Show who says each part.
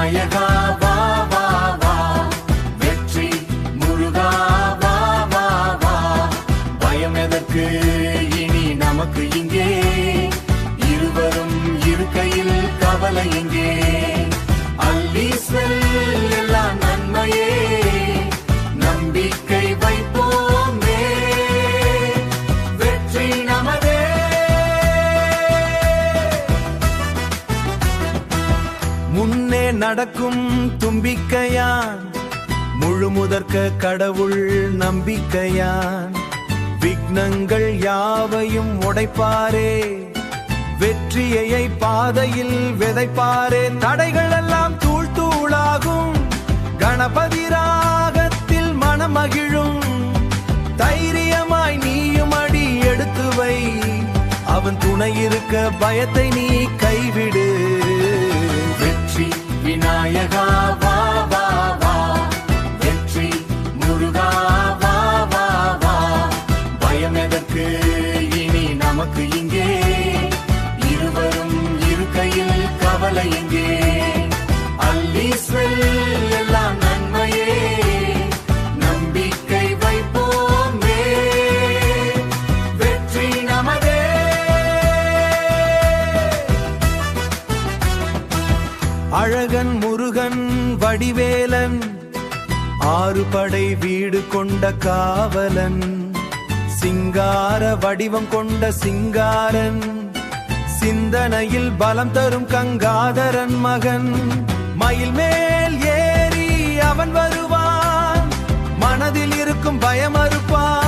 Speaker 1: விநாயகா வா வா வா, வெற்றி முருகா வா வா வா, பயம் எதற்கு இனி நமக்கு இங்கே, இருவரும் இருக்கையில் கவலை எங்கே, அள்ளி செல் எல்லாம் நன்மையே, நம்பிக்கை வைப்போமே, வெற்றி நமதே.
Speaker 2: முன்னே நடக்கும் தும்பிக்கையான், முழுமுதற்க கடவுள் நம்பிக்கையான், விக்னங்கள் யாவையும் உடைப்பாரே, வெற்றியை பாதையில் விதைப்பாரே, தடைகள் எல்லாம் தூள் தூளாகும், கணபதி ராகத்தில் மனமகிழும், தைரியமாய் நீயும் அடி எடுத்து வை, அவன் துணை இருக்க பயத்தை நீ கைவிடு.
Speaker 1: வெற்றி விநாயகா வா வா வா, வெற்றி முருகா வா வா வா, பயம் எதற்கு இனி நமக்கு இங்கே, இருவரும் இருக்கையில் கவலை எங்கே, அள்ளி செல் எல்லாம் நன்மையே, நம்பிக்கை வைப்போமே, வெற்றி நமதே.
Speaker 2: அழகன் முருகன் வடிவேலன், ஆறு படை வீடு கொண்ட காவலன், சிங்கார வடிவம் கொண்ட சிங்காரன், சிந்தனையில் பலம் தரும் கங்காதரன் மகன், மயில் மேல் ஏறி அவன் வருவான், மனதில் இருக்கும் பயம் அறுப்பான்,